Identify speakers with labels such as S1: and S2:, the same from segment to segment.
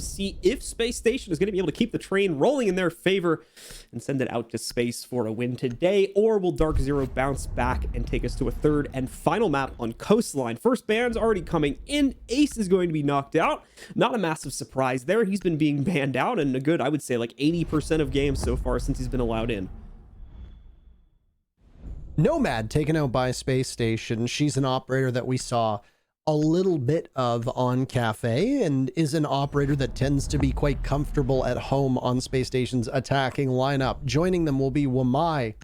S1: see if Spacestation is going to be able to keep the train rolling in their favor and send it out to space for a win today, or will DarkZero bounce back and take us to a third and final map on Coastline? First ban's already coming in. Ace is going to be knocked out. Not a massive surprise there. He's been being banned out in a good, I would say, like 80% of games so far since he's been allowed in.
S2: Nomad taken out by Spacestation. She's an operator that we saw a little bit of on Cafe and is an operator that tends to be quite comfortable at home on Spacestation's attacking lineup. Joining them will be Wamai,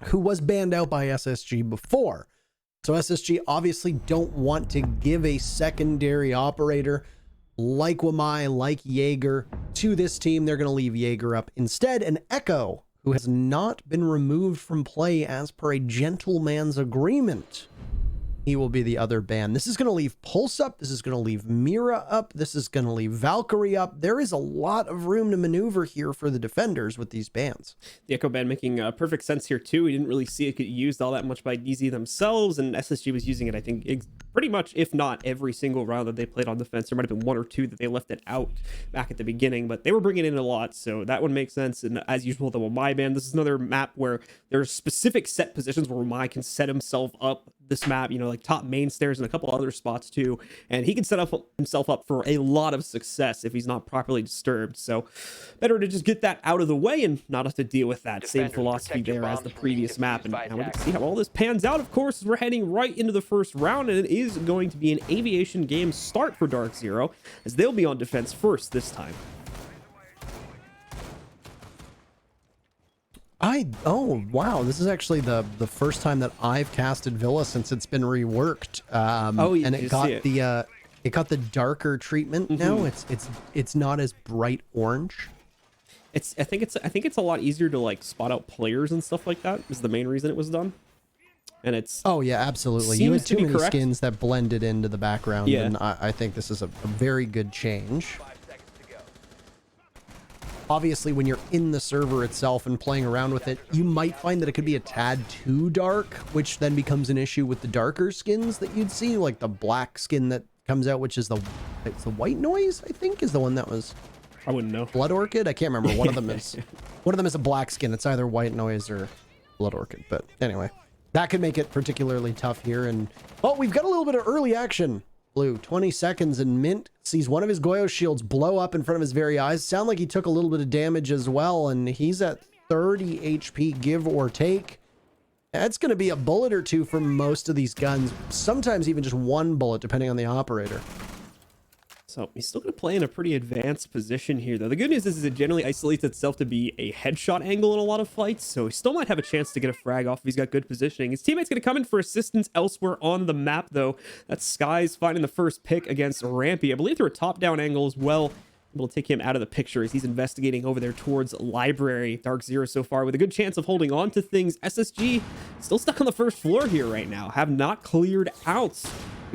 S2: who was banned out by SSG before. So SSG obviously don't want to give a secondary operator like Wamai, like Jaeger to this team. They're going to leave Jaeger up instead. And Echo, who has not been removed from play as per a gentleman's agreement, he will be the other ban. This is going to leave Pulse up. This is going to leave Mira up. This is going to leave Valkyrie up. There is a lot of room to maneuver here for the defenders with these bans.
S1: The Echo ban making perfect sense here too. We didn't really see it get used all that much by DZ themselves, and SSG was using it, I think, pretty much, if not every single round that they played on defense. There might have been one or two that they left it out back at the beginning, but they were bringing in a lot, so that would make sense. And as usual, the Wamai ban, this is another map where there's specific set positions where Wamai can set himself up this map, you know, like top main stairs and a couple other spots too, and he can set up himself up for a lot of success if he's not properly disturbed. So better to just get that out of the way and not have to deal with that. Same philosophy there as the previous map, and now we can see how all this pans out. Of course, we're heading right into the first round, and it is going to be an aviation game start for DarkZero, as they'll be on defense first this time.
S2: Oh wow, this is actually the first time that I've casted Villa since it's been reworked. And it got the darker treatment now. It's not as bright orange.
S1: I think it's a lot easier to like spot out players and stuff like that is the main reason it was done. And it's
S2: oh yeah, absolutely. You had too many skins that blended into the background, and I think this is a very good change. Obviously, when you're in the server itself and playing around with it, you might find that it could be a tad too dark, which then becomes an issue with the darker skins that you'd see, like the black skin that comes out, which is the white noise, I think, is the one that was.
S1: I wouldn't know.
S2: Blood Orchid? I can't remember. One of them is a black skin. It's either white noise or Blood Orchid. But anyway, that could make it particularly tough here. And oh, we've got a little bit of early action. Blue, 20 seconds, and Mint sees one of his Goyo shields blow up in front of his very eyes. Sound like he took a little bit of damage as well, and he's at 30 HP, give or take. That's going to be a bullet or two for most of these guns, sometimes even just one bullet, depending on the operator.
S1: So he's still going to play in a pretty advanced position here, though. The good news is it generally isolates itself to be a headshot angle in a lot of fights, so he still might have a chance to get a frag off if he's got good positioning. His teammate's going to come in for assistance elsewhere on the map, though. That's Skies finding the first pick against Rampy. I believe through a top-down angle as well. Able to take him out of the picture as he's investigating over there towards Library. DarkZero so far with a good chance of holding on to things. SSG still stuck on the first floor here right now. Have not cleared out.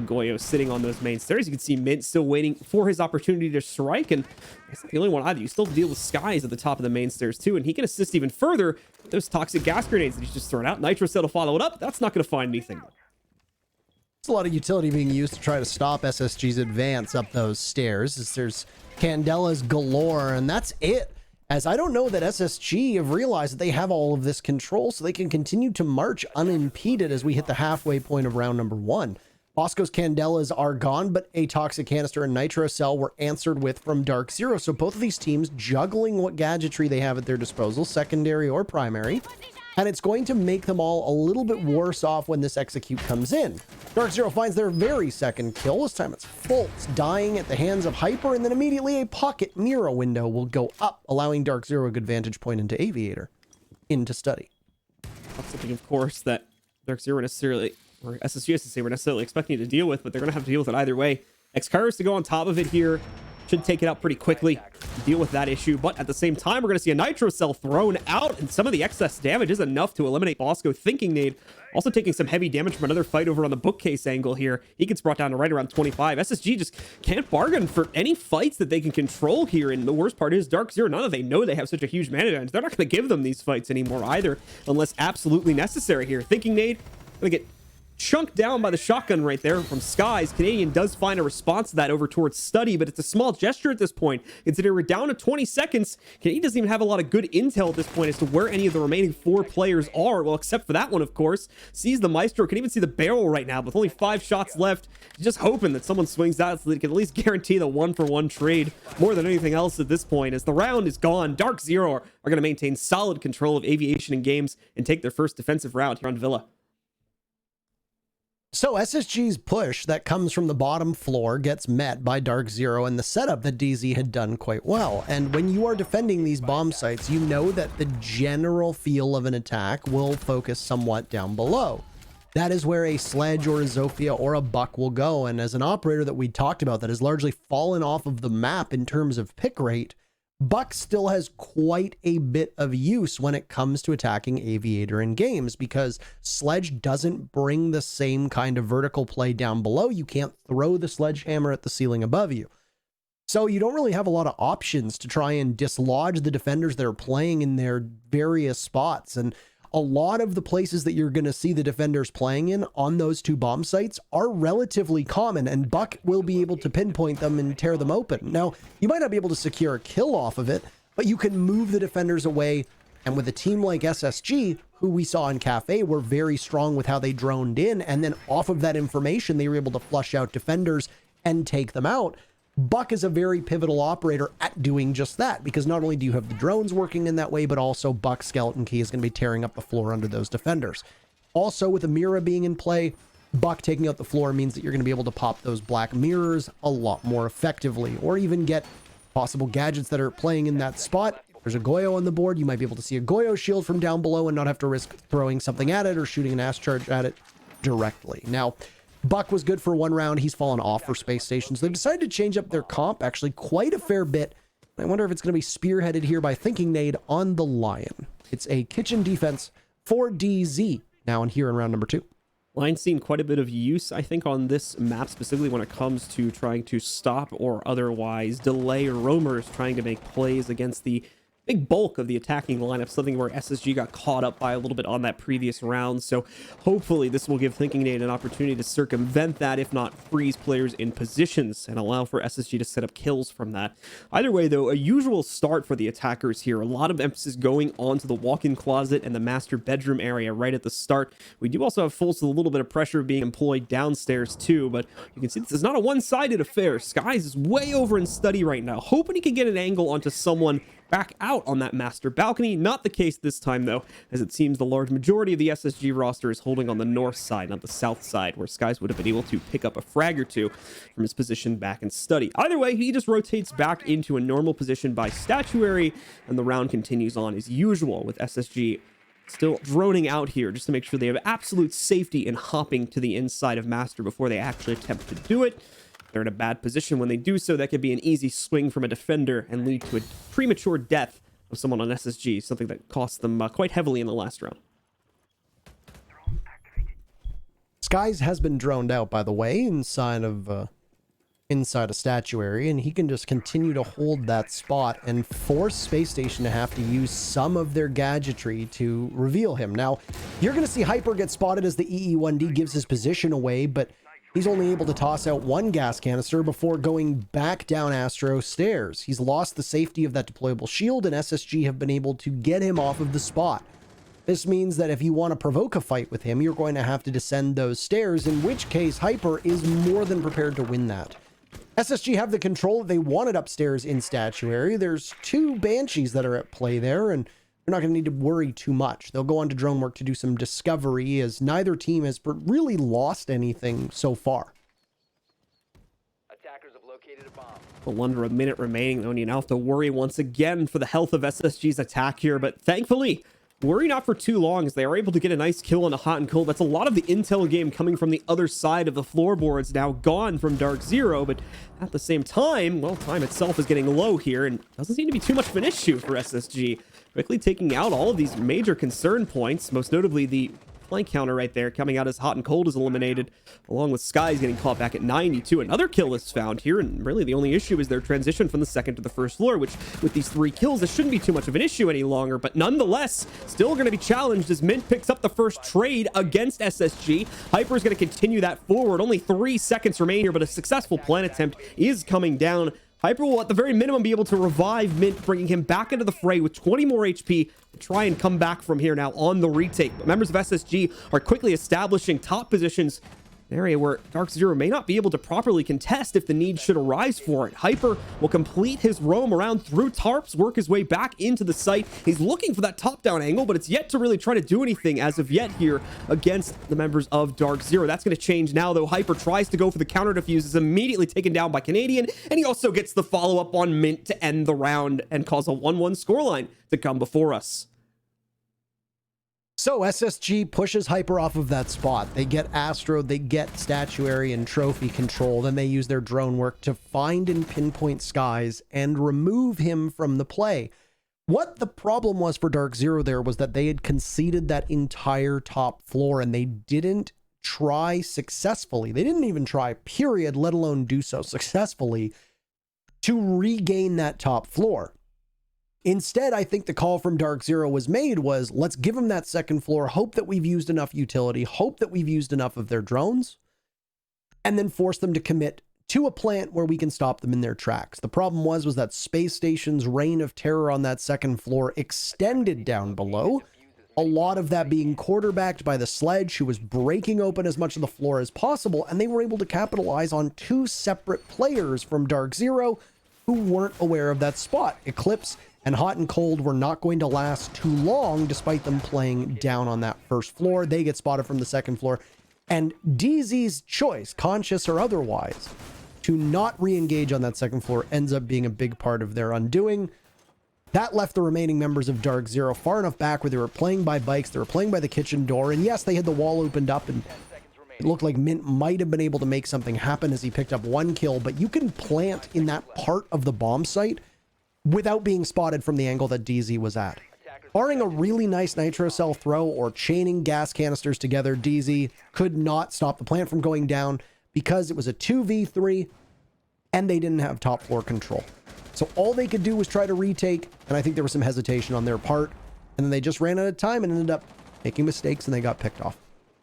S1: Goyo sitting on those main stairs. You can see Mint still waiting for his opportunity to strike, and it's not the only one either. You still deal with Skies at the top of the main stairs too, and he can assist even further with those toxic gas grenades that he's just thrown out. Nitro Cell to follow it up. That's not going to find anything.
S2: There's a lot of utility being used to try to stop SSG's advance up those stairs. There's Candelas galore, and that's it. As I don't know that SSG have realized that they have all of this control, so they can continue to march unimpeded as we hit the halfway point of round number 1. Bosco's Candelas are gone, but a Toxic Canister and Nitro Cell were answered with from DarkZero. So both of these teams juggling what gadgetry they have at their disposal, secondary or primary. And it's going to make them all a little bit worse off when this execute comes in. DarkZero finds their very second kill. This time it's Fultz dying at the hands of Hyper, and then immediately a pocket Mira window will go up, allowing DarkZero a good vantage point into Aviator, into study.
S1: That's something, of course, that DarkZero necessarily, or SSG has to say, we're necessarily expecting you to deal with, but they're going to have to deal with it either way. Xkyrus to go on top of it here. Should take it out pretty quickly, deal with that issue, but at the same time, we're going to see a Nitro Cell thrown out, and some of the excess damage is enough to eliminate Bosco. Thinking Nade also taking some heavy damage from another fight over on the bookcase angle here. He gets brought down to right around 25. SSG just can't bargain for any fights that they can control here, and the worst part is DarkZero, now that they know they have such a huge mana advantage, they're not going to give them these fights anymore either, unless absolutely necessary here. Thinking Nade going to get chunked down by the shotgun right there from Skies. Canadian does find a response to that over towards Study, but it's a small gesture at this point. Considering we're down to 20 seconds, Canadian doesn't even have a lot of good intel at this point as to where any of the remaining 4 players are. Well, except for that one, of course. Sees the Maestro, can even see the barrel right now, with only 5 shots left. Just hoping that someone swings out so they can at least guarantee the 1-for-1 trade more than anything else at this point. As the round is gone, DarkZero are going to maintain solid control of aviation and games and take their first defensive round here on Villa.
S2: So SSG's push that comes from the bottom floor gets met by DarkZero and the setup that DZ had done quite well. And when you are defending these bomb sites, you know that the general feel of an attack will focus somewhat down below. That is where a Sledge or a Zofia or a Buck will go. And as an operator that we talked about that has largely fallen off of the map in terms of pick rate, Buck still has quite a bit of use when it comes to attacking Aviator in games, because Sledge doesn't bring the same kind of vertical play down below. You can't throw the sledgehammer at the ceiling above you. So you don't really have a lot of options to try and dislodge the defenders that are playing in their various spots. And a lot of the places that you're going to see the defenders playing in on those 2 bomb sites are relatively common, and Buck will be able to pinpoint them and tear them open. Now, you might not be able to secure a kill off of it, but you can move the defenders away. And with a team like SSG, who we saw in Cafe, were very strong with how they droned in, and then off of that information, they were able to flush out defenders and take them out. Buck is a very pivotal operator at doing just that, because not only do you have the drones working in that way, but also Buck's skeleton key is going to be tearing up the floor under those defenders. Also, with a mirror being in play, Buck taking out the floor means that you're going to be able to pop those black mirrors a lot more effectively, or even get possible gadgets that are playing in that spot. There's a Goyo on the board. You might be able to see a Goyo shield from down below and not have to risk throwing something at it or shooting an ass charge at it directly. Now, Buck was good for 1 round. He's fallen off for Space Station. So they've decided to change up their comp actually quite a fair bit. I wonder if it's going to be spearheaded here by Thinking Nade on the Lion. It's a kitchen defense for DZ now and here in round number 2.
S1: Lion's seen quite a bit of use, I think, on this map, specifically when it comes to trying to stop or otherwise delay roamers trying to make plays against the big bulk of the attacking lineup, something where SSG got caught up by a little bit on that previous round. So hopefully this will give Thinking Nade an opportunity to circumvent that, if not freeze players in positions and allow for SSG to set up kills from that. Either way, though, a usual start for the attackers here. A lot of emphasis going onto the walk-in closet and the master bedroom area right at the start. We do also have Fultz with a little bit of pressure being employed downstairs too, but you can see this is not a one-sided affair. Skies is way over in Study right now, hoping he can get an angle onto someone back out on that master balcony. Not the case this time, though, as it seems the large majority of the SSG roster is holding on the north side, not the south side, where Skies would have been able to pick up a frag or 2 from his position back in Study. Either way, he just rotates back into a normal position by Statuary, and the round continues on as usual, with SSG still droning out here just to make sure they have absolute safety in hopping to the inside of Master before they actually attempt to do it. They're in a bad position when they do so. That could be an easy swing from a defender and lead to a premature death of someone on SSG, something that cost them quite heavily in the last round.
S2: Skies has been droned out, by the way, inside a statuary, and he can just continue to hold that spot and force Space Station to have to use some of their gadgetry to reveal him. Now, you're going to see Hyper get spotted as the EE1D gives his position away, but he's only able to toss out 1 gas canister before going back down Astro stairs. He's lost the safety of that deployable shield, and SSG have been able to get him off of the spot. This means that if you want to provoke a fight with him, you're going to have to descend those stairs, in which case Hyper is more than prepared to win that. SSG have the control that they wanted upstairs in Statuary. There's 2 Banshees that are at play there, and they're not going to need to worry too much. They'll go on to drone work to do some discovery, as neither team has really lost anything so far.
S3: Attackers have located a bomb.
S1: Well, under a minute remaining, though, you now have to worry once again for the health of SSG's attack here, but thankfully, worry not for too long, as they are able to get a nice kill on a hot and cold. That's a lot of the intel game coming from the other side of the floorboards, now gone from DarkZero, but at the same time, well, time itself is getting low here, and doesn't seem to be too much of an issue for SSG. Quickly taking out all of these major concern points, most notably the flank counter right there coming out as Hot and Cold is eliminated, along with Skies getting caught back at 92. Another kill is found here, and really the only issue is their transition from the second to the first floor, which with these 3 kills, this shouldn't be too much of an issue any longer, but nonetheless, still going to be challenged as Mint picks up the first trade against SSG. Hyper is going to continue that forward. Only 3 seconds remain here, but a successful plant attempt is coming down. Hyper will at the very minimum be able to revive Mint, bringing him back into the fray with 20 more HP to try and come back from here now on the retake. But members of SSG are quickly establishing top positions, an area where DarkZero may not be able to properly contest if the need should arise for it. Hyper will complete his roam around through tarps, work his way back into the site. He's looking for that top-down angle, but it's yet to really try to do anything as of yet here against the members of DarkZero. That's going to change now, though. Hyper tries to go for the counter defuse, is immediately taken down by Canadian, and he also gets the follow-up on Mint to end the round and cause a 1-1 scoreline to come before us.
S2: So SSG pushes Hyper off of that spot. They get Astro, they get statuary and trophy control. Then they use their drone work to find and pinpoint Skies and remove him from the play. What the problem was for DarkZero there was that they had conceded that entire top floor and they didn't try successfully. They didn't even try, period, let alone do so successfully to regain that top floor. Instead, I think the call from DarkZero was made was, let's give them that second floor, hope that we've used enough utility, hope that we've used enough of their drones, and then force them to commit to a plant where we can stop them in their tracks. The problem was that Spacestation's reign of terror on that second floor extended down below, a lot of that being quarterbacked by the Sledge, who was breaking open as much of the floor as possible, and they were able to capitalize on 2 separate players from DarkZero who weren't aware of that spot. Eclipse and Hot and Cold were not going to last too long, despite them playing down on that first floor. They get spotted from the second floor. And DZ's choice, conscious or otherwise, to not re-engage on that second floor ends up being a big part of their undoing. That left the remaining members of DarkZero far enough back where they were playing by bikes, they were playing by the kitchen door, and yes, they had the wall opened up, and it looked like Mint might have been able to make something happen as he picked up 1 kill, but you can plant in that part of the bomb site without being spotted from the angle that DZ was at. Barring a really nice nitro cell throw or chaining gas canisters together, DZ could not stop the plant from going down because it was a 2v3 and they didn't have top floor control. So all they could do was try to retake, and I think there was some hesitation on their part, and then they just ran out of time and ended up making mistakes and they got picked off.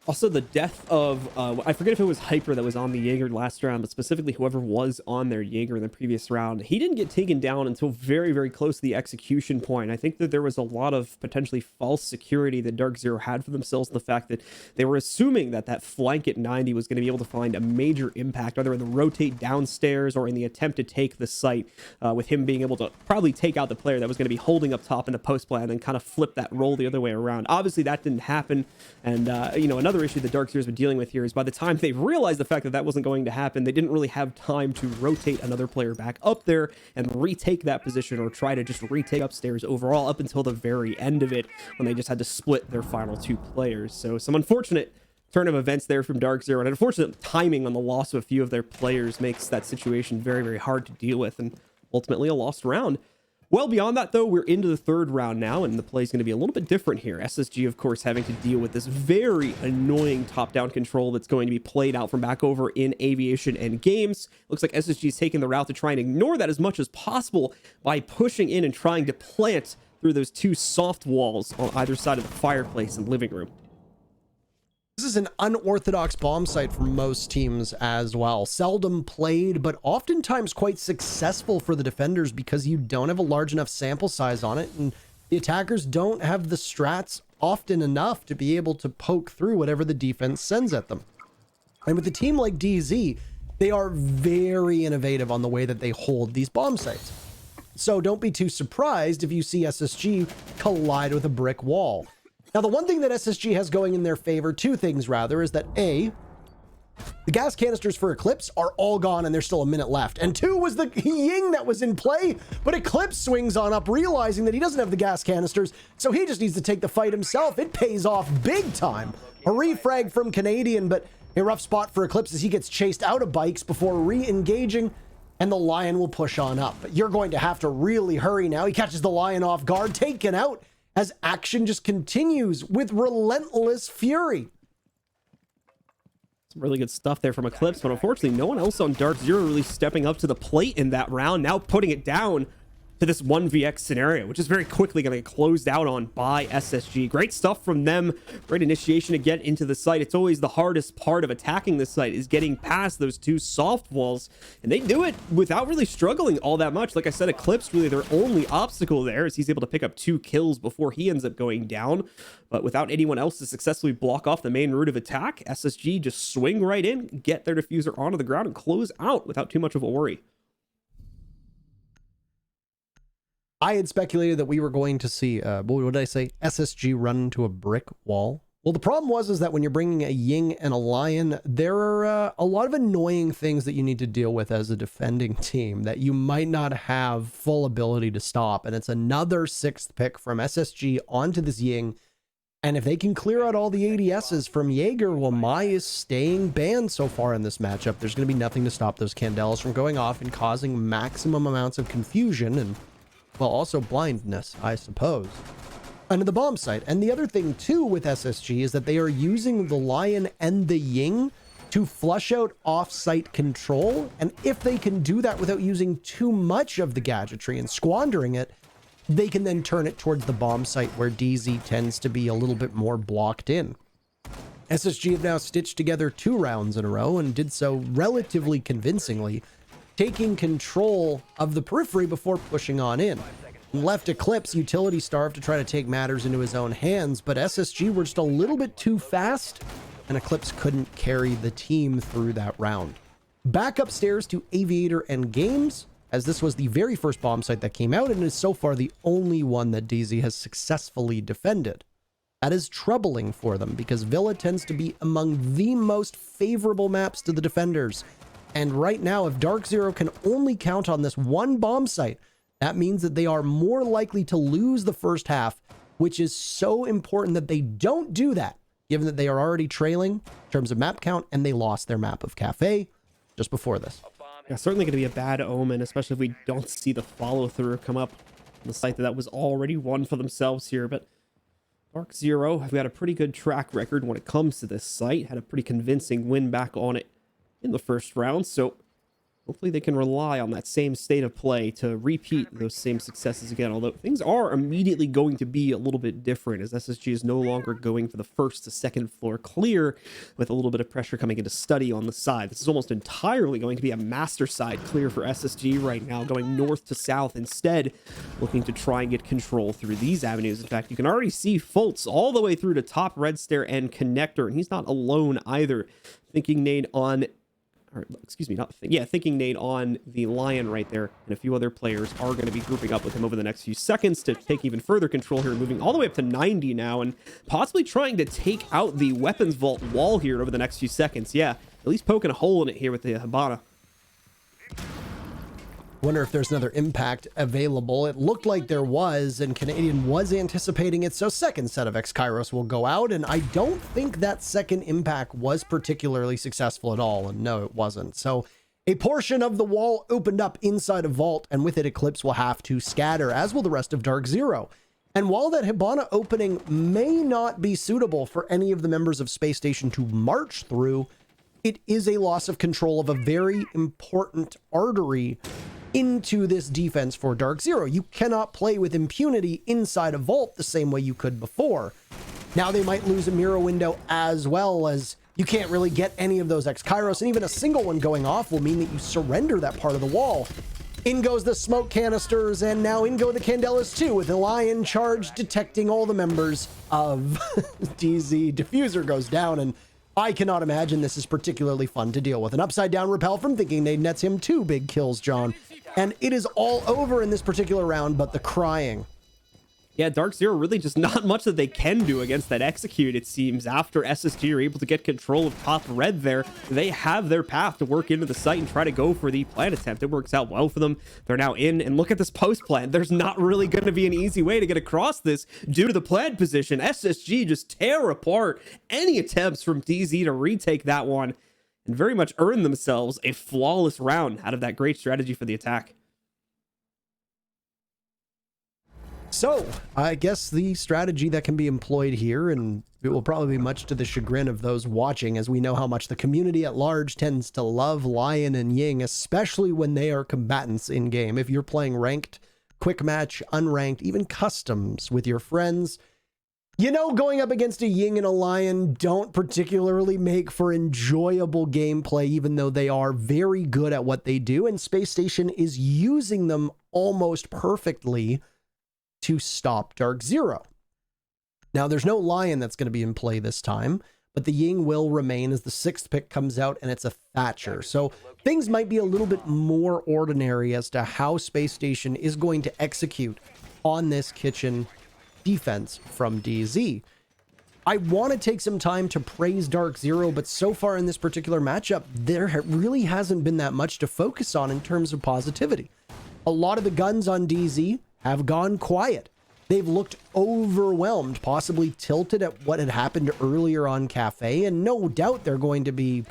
S1: Also, the death of, I forget if it was Hyper that was on the Jaeger last round, but specifically whoever was on their Jaeger in the previous round, he didn't get taken down until very, very close to the execution point. I think that there was a lot of potentially false security that DarkZero had for themselves, the fact that they were assuming that that flank at 90 was going to be able to find a major impact, either in the rotate downstairs or in the attempt to take the site, with him being able to probably take out the player that was going to be holding up top in the post play and then kind of flip that role the other way around. Obviously, that didn't happen, and, you know, another issue that DarkZero's been dealing with here is by the time they realized the fact that that wasn't going to happen, they didn't really have time to rotate another player back up there and retake that position or try to just retake upstairs overall up until the very end of it when they just had to split their final 2 players. So some unfortunate turn of events there from DarkZero, and unfortunate timing on the loss of a few of their players makes that situation very, very hard to deal with and ultimately a lost round. Well, beyond that, though, we're into the 3rd round now, and the play is going to be a little bit different here. SSG, of course, having to deal with this very annoying top-down control that's going to be played out from back over in Aviation and Games. Looks like SSG is taking the route to try and ignore that as much as possible by pushing in and trying to plant through those 2 soft walls on either side of the fireplace and living room.
S2: This is an unorthodox bomb site for most teams as well. Seldom played, but oftentimes quite successful for the defenders because you don't have a large enough sample size on it, and the attackers don't have the strats often enough to be able to poke through whatever the defense sends at them. And with a team like DZ, they are very innovative on the way that they hold these bomb sites. So don't be too surprised if you see SSG collide with a brick wall. Now, the one thing that SSG has going in their favor, 2 things rather, is that A, the gas canisters for Eclipse are all gone and there's still a minute left. And 2 was the Ying that was in play, but Eclipse swings on up, realizing that he doesn't have the gas canisters, so he just needs to take the fight himself. It pays off big time. A refrag from Canadian, but a rough spot for Eclipse as he gets chased out of bikes before re-engaging, and the Lion will push on up. But you're going to have to really hurry now. He catches the Lion off guard, taken out, as action just continues with relentless fury.
S1: Some really good stuff there from Eclipse, but unfortunately no one else on DarkZero really stepping up to the plate in that round, now putting it down to this 1vx scenario, which is very quickly going to get closed out on by SSG. Great stuff from them. Great initiation to get into the site. It's always the hardest part of attacking the site, is getting past those two soft walls, and they do it without really struggling all that much. Like I said, Eclipse really their only obstacle there, is he's able to pick up 2 kills before he ends up going down. But without anyone else to successfully block off the main route of attack, SSG just swing right in, get their diffuser onto the ground, and close out without too much of a worry.
S2: I had speculated that we were going to see, what did I say? SSG run into a brick wall. Well, the problem is that when you're bringing a Ying and a Lion, there are a lot of annoying things that you need to deal with as a defending team that you might not have full ability to stop. And it's another 6th pick from SSG onto this Ying. And if they can clear out all the ADSs from Jaeger, well, Mai is staying banned so far in this matchup. There's going to be nothing to stop those Candelas from going off and causing maximum amounts of confusion and, well, also blindness, I suppose, under the bomb site. And the other thing, too, with SSG is that they are using the Lion and the Ying to flush out off-site control. And if they can do that without using too much of the gadgetry and squandering it, they can then turn it towards the bomb site where DZ tends to be a little bit more blocked in. SSG have now stitched together 2 rounds in a row and did so relatively convincingly, taking control of the periphery before pushing on in. Left Eclipse utility starved to try to take matters into his own hands, but SSG were just a little bit too fast, and Eclipse couldn't carry the team through that round. Back upstairs to Aviator and Games, as this was the very first bomb site that came out and is so far the only one that DZ has successfully defended. That is troubling for them because Villa tends to be among the most favorable maps to the defenders. And right now, if DarkZero can only count on this one bomb site, that means that they are more likely to lose the first half, which is so important that they don't do that, given that they are already trailing in terms of map count, and they lost their map of Cafe just before this.
S1: Yeah, certainly going to be a bad omen, especially if we don't see the follow-through come up on the site that was already won for themselves here. But DarkZero have got a pretty good track record when it comes to this site, had a pretty convincing win back on it in the first round, so hopefully they can rely on that same state of play to repeat those same successes again, although things are immediately going to be a little bit different as SSG is no longer going for the first to second floor clear with a little bit of pressure coming into study on the side. This is almost entirely going to be a master side clear for SSG right now, going north to south instead, looking to try and get control through these avenues. In fact, you can already see Fultz all the way through to top red stair and connector, and he's not alone either. Thinking nade on Thinking nade on the Lion right there, and a few other players are going to be grouping up with him over the next few seconds to take even further control here, moving all the way up to 90 now, and possibly trying to take out the weapons vault wall here over the next few seconds. Yeah, at least poking a hole in it here with the Hibana.
S2: Wonder if there's another impact available. It looked like there was, and Canadian was anticipating it, so second set of X-Kairos will go out, and I don't think that second impact was particularly successful at all, and no, it wasn't. So a portion of the wall opened up inside a vault, and with it, Eclipse will have to scatter, as will the rest of DarkZero. And while that Hibana opening may not be suitable for any of the members of Spacestation to march through, it is a loss of control of a very important artery into this defense for DarkZero. You cannot play with impunity inside a vault the same way you could before. Now they might lose a mirror window as well, as you can't really get any of those X-Kairos, and even a single one going off will mean that you surrender that part of the wall. In goes the smoke canisters, and now in go the Candelas too, with the Lion charge detecting all the members of DZ. Diffuser goes down, and I cannot imagine this is particularly fun to deal with. An upside down repel from Thinking Nade nets him 2 big kills, John. And it is all over in this particular round, but the crying.
S1: Yeah, DarkZero really just not much that they can do against that execute, it seems. After SSG are able to get control of top red there, they have their path to work into the site and try to go for the plant attempt. It works out well for them. They're now in, and look at this post plant. There's not really going to be an easy way to get across this due to the plant position. SSG just tear apart any attempts from DZ to retake that one and very much earn themselves a flawless round out of that great strategy for the attack.
S2: So I guess the strategy that can be employed here, and it will probably be much to the chagrin of those watching, as we know how much the community at large tends to love Lion and Ying, especially when they are combatants in game. If you're playing ranked, quick match, unranked, even customs with your friends, you know, going up against a Ying and a Lion don't particularly make for enjoyable gameplay, even though they are very good at what they do, and Spacestation is using them almost perfectly to stop DarkZero. Now, there's no Lion that's going to be in play this time, but the Ying will remain as the 6th pick comes out, and it's a Thatcher. So things might be a little bit more ordinary as to how Spacestation is going to execute on this kitchen defense from DZ. I want to take some time to praise DarkZero, but so far in this particular matchup, there really hasn't been that much to focus on in terms of positivity. A lot of the guns on DZ have gone quiet. They've looked overwhelmed, possibly tilted at what had happened earlier on Cafe, and no doubt they're going to be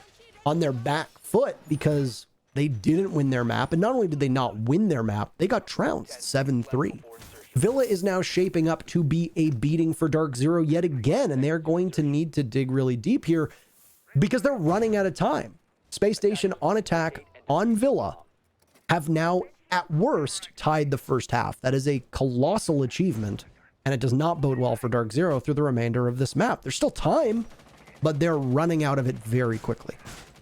S2: on their back foot because they didn't win their map, and not only did they not win their map, they got trounced 7-3. Villa is now shaping up to be a beating for DarkZero yet again, and they're going to need to dig really deep here because they're running out of time. Spacestation on attack on Villa have now at worst tied the first half. That is a colossal achievement, and it does not bode well for DarkZero through the remainder of this map. There's still time, but they're running out of it very quickly.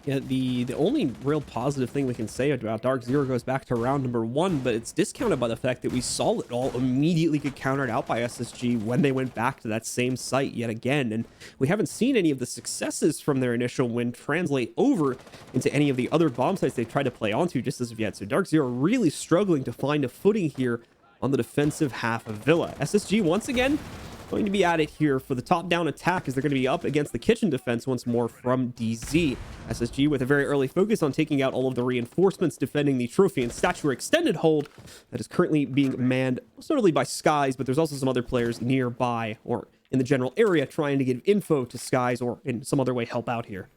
S1: Yeah, the only real positive thing we can say about DarkZero goes back to round number 1, but it's discounted by the fact that we saw it all immediately get countered out by SSG when they went back to that same site yet again, and we haven't seen any of the successes from their initial win translate over into any of the other bomb sites they've tried to play onto just as of yet. So DarkZero really struggling to find a footing here on the defensive half of Villa. SSG once again going to be at it here for the top-down attack as they're going to be up against the kitchen defense once more from DZ. SSG with a very early focus on taking out all of the reinforcements defending the trophy and statuary extended hold that is currently being manned most notably by Skies, but there's also some other players nearby or in the general area trying to give info to Skies or in some other way help out here.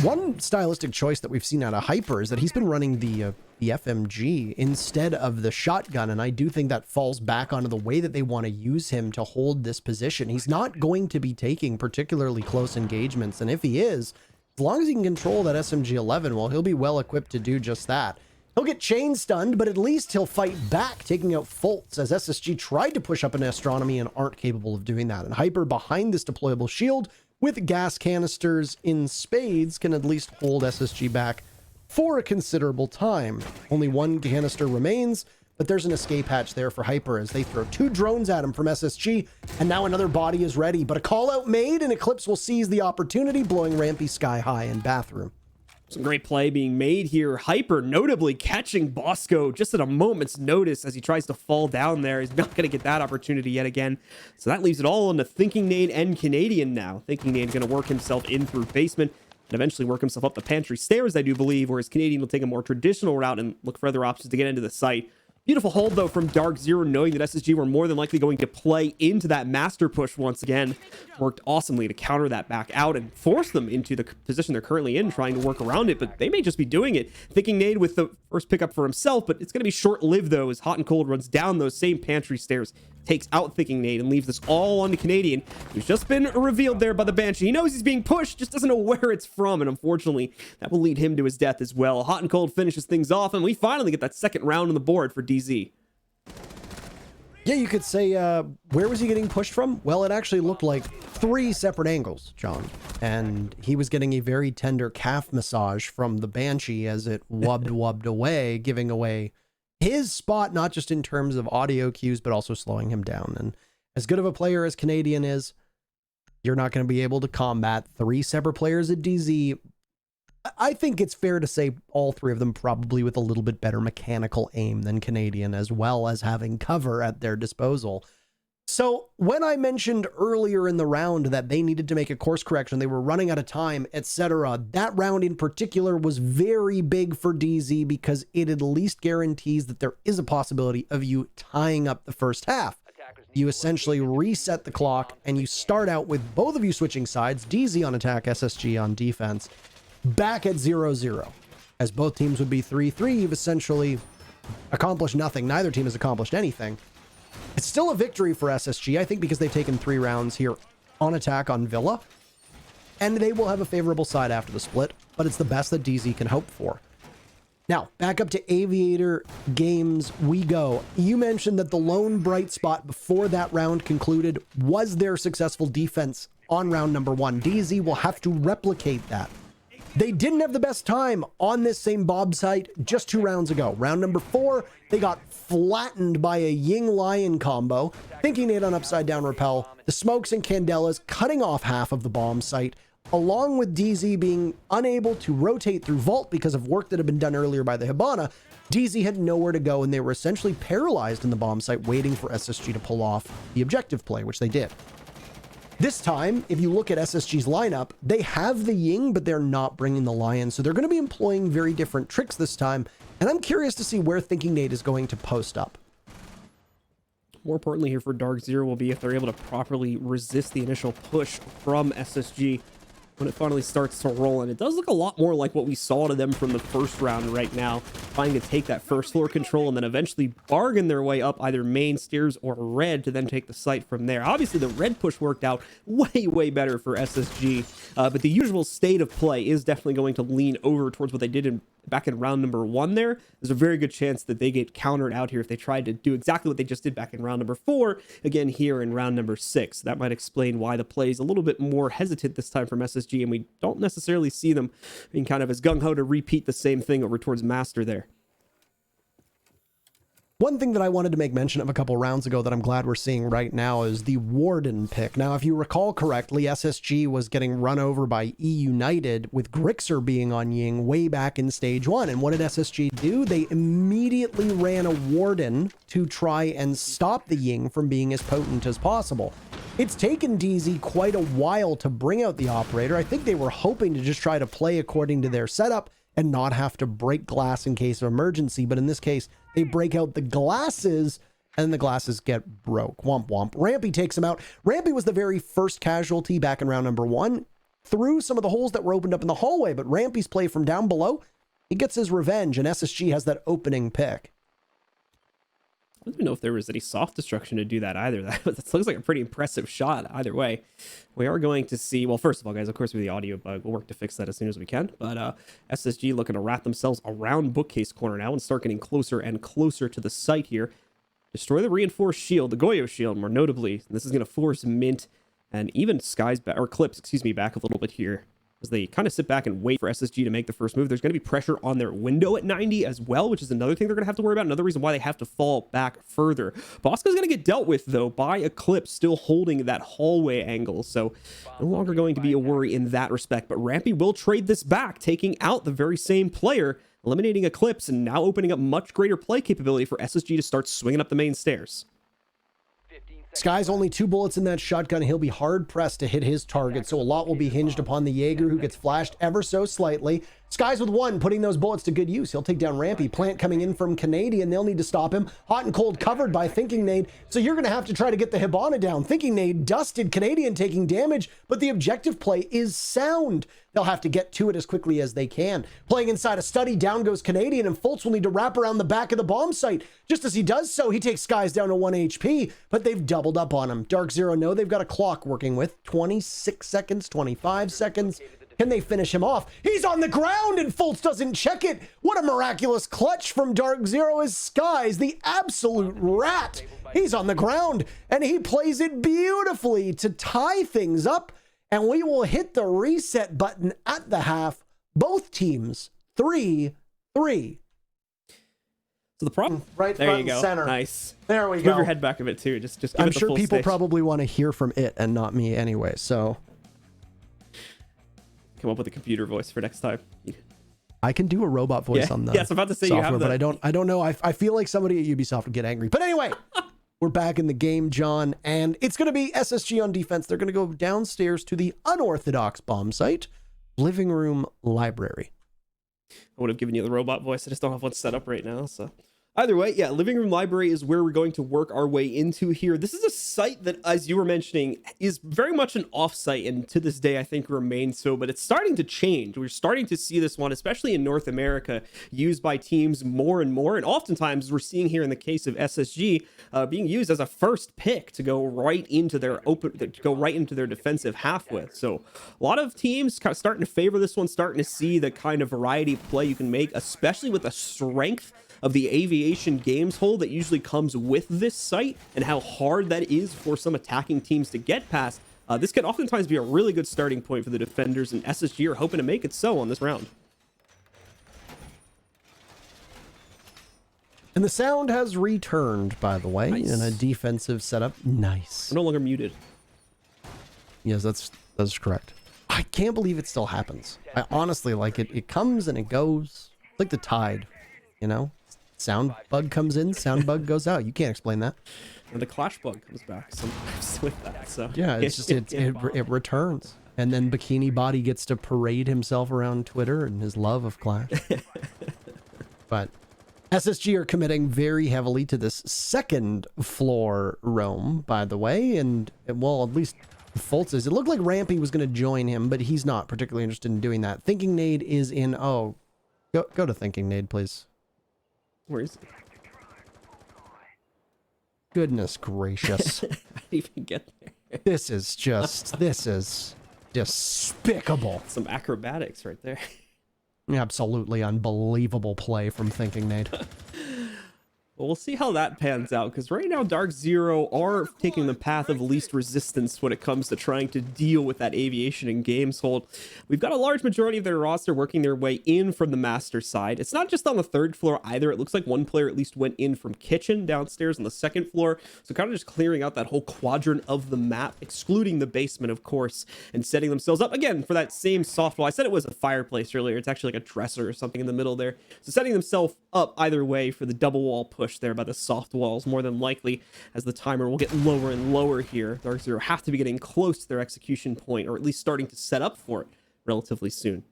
S2: One stylistic choice that we've seen out of Hyper is that he's been running the FMG instead of the shotgun, and I do think that falls back onto the way that they want to use him to hold this position. He's not going to be taking particularly close engagements, and if he is, as long as he can control that SMG-11, well, he'll be well equipped to do just that. He'll get chain stunned, but at least he'll fight back, taking out Fultz, as SSG tried to push up an Astronomy and aren't capable of doing that. And Hyper behind this deployable shield with gas canisters in spades can at least hold SSG back for a considerable time. Only one canister remains, but there's an escape hatch there for Hyper as they throw 2 drones at him from SSG, and now another body is ready. But a call out made, and Eclipse will seize the opportunity, blowing Rampy sky high in bathroom.
S1: Some great play being made here. Hyper notably catching Bosco just at a moment's notice as he tries to fall down there. He's not going to get that opportunity yet again. So that leaves it all on the Thinking Nade and Canadian now. Thinking Nade going to work himself in through basement and eventually work himself up the pantry stairs, I do believe, whereas Canadian will take a more traditional route and look for other options to get into the site. Beautiful hold, though, from DarkZero, knowing that SSG were more than likely going to play into that master push once again. Worked awesomely to counter that back out and force them into the position they're currently in, trying to work around it, but they may just be doing it. Thinking Nade with the first pickup for himself, but it's going to be short-lived, though, as Hot and Cold runs down those same pantry stairs, takes out Thinking Nade, and leaves this all on to Canadian, who's just been revealed there by the Banshee. He knows he's being pushed, just doesn't know where it's from, and unfortunately, that will lead him to his death as well. Hot and Cold finishes things off, and we finally get that second round on the board for DZ.
S2: Yeah, you could say, where was he getting pushed from? Well, it actually looked like 3 separate angles, John. And he was getting a very tender calf massage from the Banshee as it wubbed away, giving away his spot, not just in terms of audio cues, but also slowing him down. And as good of a player as Canadian is, you're not going to be able to combat 3 separate players at DZ. I think it's fair to say all 3 of them probably with a little bit better mechanical aim than Canadian, as well as having cover at their disposal. So when I mentioned earlier in the round that they needed to make a course correction, they were running out of time, etc., that round in particular was very big for DZ because it at least guarantees that there is a possibility of you tying up the first half. You essentially reset the clock and you start out with both of you switching sides, DZ on attack, SSG on defense, back at 0-0. As both teams would be 3-3, you've essentially accomplished nothing. Neither team has accomplished anything. It's still a victory for SSG, I think, because they've taken 3 rounds here on attack on Villa. And they will have a favorable side after the split, but it's the best that DZ can hope for. Now, back up to Aviator Games we go. You mentioned that the lone bright spot before that round concluded was their successful defense on round number 1. DZ will have to replicate that. They didn't have the best time on this same Bob site just 2 rounds ago. Round number 4, they got flattened by a Ying Lion combo, thinking they'd on upside down repel, the smokes and candelas cutting off half of the bomb site, along with DZ being unable to rotate through Vault because of work that had been done earlier by the Hibana. DZ had nowhere to go, and they were essentially paralyzed in the bomb site, waiting for SSG to pull off the objective play, which they did. This time, if you look at SSG's lineup, they have the Ying, but they're not bringing the Lion, so they're going to be employing very different tricks this time, and I'm curious to see where Thinking Nate is going to post up.
S1: More importantly here for DarkZero will be if they're able to properly resist the initial push from SSG when it finally starts to roll. And it does look a lot more like what we saw to them from the first round right now, trying to take that first floor control and then eventually bargain their way up either main stairs or red to then take the site from there. Obviously the red push worked out way better for SSG, but the usual state of play is definitely going to lean over towards what they did back in round number 1 there. There's a very good chance that they get countered out here if they tried to do exactly what they just did back in round number 4, again here in round number 6. That might explain why the play is a little bit more hesitant this time from SSG, and we don't necessarily see them being kind of as gung-ho to repeat the same thing over towards Master there.
S2: One thing that I wanted to make mention of a couple rounds ago that I'm glad we're seeing right now is the Warden pick. Now, if you recall correctly, SSG was getting run over by E United with Grixer being on Ying way back in stage 1. And what did SSG do? They immediately ran a Warden to try and stop the Ying from being as potent as possible. It's taken DZ quite a while to bring out the operator. I think they were hoping to just try to play according to their setup and not have to break glass in case of emergency. But in this case, they break out the glasses and the glasses get broke. Womp womp. Rampy takes him out. Rampy was the very first casualty back in round number 1 through some of the holes that were opened up in the hallway. But Rampy's play from down below, he gets his revenge, and SSG has that opening pick.
S1: I don't even know if there was any soft destruction to do that either. That looks like a pretty impressive shot either way. We are going to see, well, first of all, guys, of course, with the audio bug, we'll work to fix that as soon as we can. But SSG looking to wrap themselves around bookcase corner now and start getting closer and closer to the site here. Destroy the reinforced shield, the Goyo shield, more notably. And this is going to force Mint and even Sky's back, or Clips, excuse me, back a little bit here, as they kind of sit back and wait for SSG to make the first move. There's going to be pressure on their window at 90 as well, which is another thing they're going to have to worry about. Another reason why they have to fall back further. Bosca's going to get dealt with, though, by Eclipse still holding that hallway angle. So no longer going to be a worry in that respect. But Rampy will trade this back, taking out the very same player, eliminating Eclipse, and now opening up much greater play capability for SSG to start swinging up the main stairs.
S2: Sky's only 2 bullets in that shotgun. He'll be hard pressed to hit his target, so a lot will be hinged upon the Jaeger, who gets flashed ever so slightly. Sky's with 1, putting those bullets to good use. He'll take down Rampy. Plant coming in from Canadian. They'll need to stop him. Hot and cold covered by Thinking Nade, so you're going to have to try to get the Hibana down. Thinking Nade dusted Canadian, taking damage, but the objective play is sound. They'll have to get to it as quickly as they can. Playing inside a study, down goes Canadian, and Fultz will need to wrap around the back of the bomb site. Just as he does so, he takes Skies down to 1 HP, but they've doubled up on him. DarkZero know they've got a clock working with. 26 seconds, 25 seconds. Can they finish him off? He's on the ground, and Fultz doesn't check it. What a miraculous clutch from DarkZero as Skies, the absolute rat. He's on the ground, and he plays it beautifully to tie things up. And we will hit the reset button at the half. Both teams 3-3.
S1: So the problem,
S2: right
S1: there
S2: front
S1: you go.
S2: Center.
S1: Nice.
S2: There we
S1: Move
S2: go.
S1: your head back a bit too. Just give
S2: I'm
S1: it the
S2: sure
S1: full
S2: people
S1: stage.
S2: probably want to hear from it and not me anyway. So
S1: Come up with a computer voice for next time.
S2: I can do a robot voice on the
S1: yes, I'm about to say
S2: software,
S1: you have
S2: but I don't know. I feel like somebody at Ubisoft would get angry. But anyway. We're back in the game, John, and it's going to be SSG on defense. They're going to go downstairs to the unorthodox bomb site, living room library.
S1: I would have given you the robot voice. I just don't have one set up right now. So Either way, yeah, living room library is where we're going to work our way into here. This is a site that, as you were mentioning, is very much an off-site, and to this day, I think remains so, but it's starting to change. We're starting to see this one, especially in North America, used by teams more and more, and oftentimes we're seeing here in the case of SSG, being used as a first pick to go right into their defensive half with. So a lot of teams starting to favor this one, starting to see the kind of variety of play you can make, especially with the strength of the aviation games hole that usually comes with this site and how hard that is for some attacking teams to get past. This can oftentimes be a really good starting point for the defenders, and SSG are hoping to make it so on this round.
S2: And the sound has returned, by the way,
S1: Nice.
S2: in a defensive setup. Nice.
S1: We're no longer muted.
S2: Yes, that's correct. I can't believe it still happens. I honestly, like, it comes and it goes. It's like the tide, you know? Sound bug comes in, sound bug goes out. You can't explain that.
S1: And the clash bug comes back sometimes with that. So
S2: Yeah, it's just it returns. And then Bikini Body gets to parade himself around Twitter and his love of Clash. But SSG are committing very heavily to this second floor roam, by the way, and well, at least Fultz is. It looked like Rampy was going to join him, but he's not particularly interested in doing that. Thinking Nade is in. Oh, go to Thinking Nade, please.
S1: where is it?
S2: Goodness gracious.
S1: I didn't even get there.
S2: This is despicable.
S1: Some acrobatics right there.
S2: Absolutely unbelievable play from Thinking Nade.
S1: Well, we'll see how that pans out, because right now DarkZero are taking the path of least resistance when it comes to trying to deal with that aviation and games hold. We've got a large majority of their roster working their way in from the master side. It's not just on the third floor either. It looks like one player at least went in from kitchen downstairs on the second floor. So kind of just clearing out that whole quadrant of the map, excluding the basement, of course, and setting themselves up again for that same soft wall. I said it was a fireplace earlier. It's actually like a dresser or something in the middle there. So setting themselves up either way for the double wall push there by the soft walls, more than likely, as the timer will get lower and lower here. DarkZero have to be getting close to their execution point, or at least starting to set up for it relatively soon.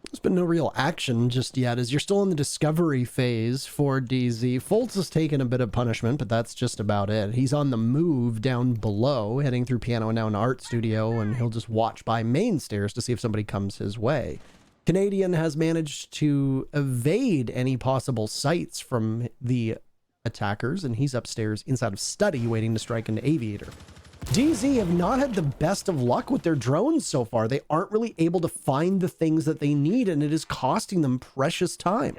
S2: There's been no real action just yet, as you're still in the discovery phase for DZ. Fultz has taken a bit of punishment, but that's just about it. He's on the move down below, heading through piano and now an art studio, and he'll just watch by main stairs to see if somebody comes his way. Canadian has managed to evade any possible sights from the attackers, and he's upstairs inside of study waiting to strike into aviator. DZ have not had the best of luck with their drones so far. They aren't really able to find the things that they need, and it is costing them precious time.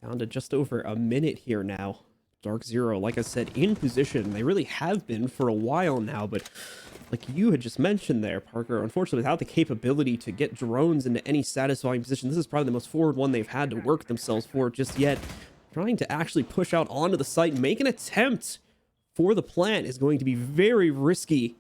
S1: Down to just over a minute here now. DarkZero, like I said, in position. They really have been for a while now, but like you had just mentioned there, Parker, unfortunately, without the capability to get drones into any satisfying position, this is probably the most forward one they've had to work themselves for just yet. Trying to actually push out onto the site and make an attempt for the plant is going to be very risky,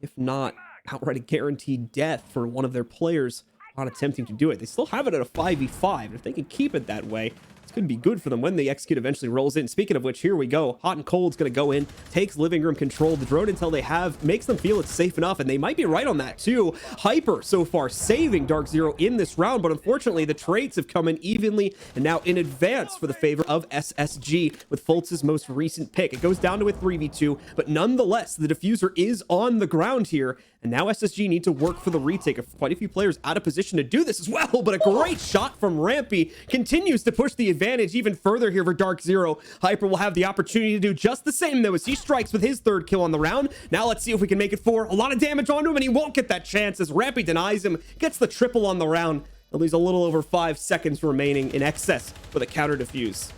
S1: if not outright a guaranteed death for one of their players on attempting to do it. They still have it at a 5v5. If they can keep it that way, it's going to be good for them when the execute eventually rolls in. Speaking of which, here we go. Hot and Cold's going to go in, takes living room control. The drone intel they have makes them feel it's safe enough, and they might be right on that too. Hyper so far saving DarkZero in this round, but unfortunately the trades have come in evenly and now in advance for the favor of SSG with Fultz's most recent pick. It goes down to a 3v2, but nonetheless, the diffuser is on the ground here, and now SSG need to work for the retake of quite a few players out of position to do this as well, but a great shot from Rampy continues to push the advantage even further here for DarkZero. Hyper will have the opportunity to do just the same though, as he strikes with his third kill on the round. Now let's see if we can make it for a lot of damage onto him, and he won't get that chance as Rampy denies him, gets the triple on the round. At least a little over 5 seconds remaining in excess for the counter defuse.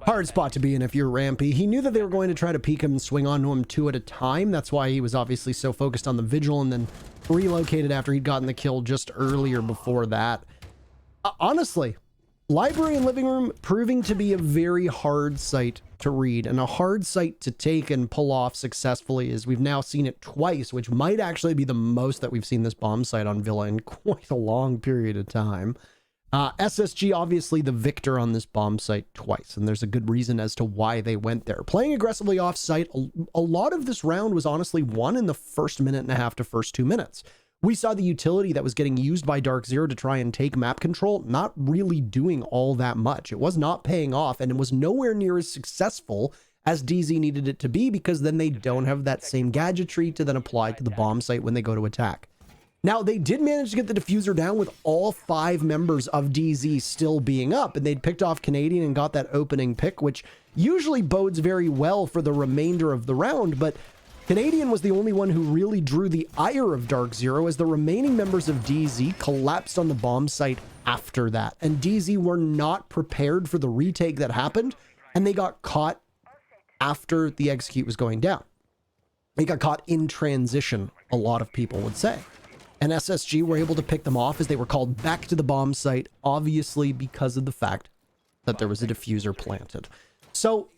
S2: Hard spot to be in if you're Rampy. He knew that they were going to try to peek him and swing onto him 2 at a time. That's why he was obviously so focused on the Vigil and then relocated after he'd gotten the kill just earlier before that. Honestly, library and living room proving to be a very hard site to read and a hard site to take and pull off successfully, as we've now seen it twice, which might actually be the most that we've seen this bomb site on Villa in quite a long period of time. SSG obviously the victor on this bomb site twice, and there's a good reason as to why they went there. Playing aggressively off site, a lot of this round was honestly won in the first minute and a half to first 2 minutes. We saw the utility that was getting used by DarkZero to try and take map control not really doing all that much. It was not paying off, and it was nowhere near as successful as DZ needed it to be, because then they don't have that same gadgetry to then apply to the bomb site when they go to attack. Now, they did manage to get the diffuser down with all 5 members of DZ still being up, and they'd picked off Canadian and got that opening pick, which usually bodes very well for the remainder of the round, but Canadian was the only one who really drew the ire of DarkZero, as the remaining members of DZ collapsed on the bomb site after that. And DZ were not prepared for the retake that happened, and they got caught after the execute was going down. They got caught in transition, a lot of people would say. And SSG were able to pick them off as they were called back to the bomb site, obviously because of the fact that there was a diffuser planted. So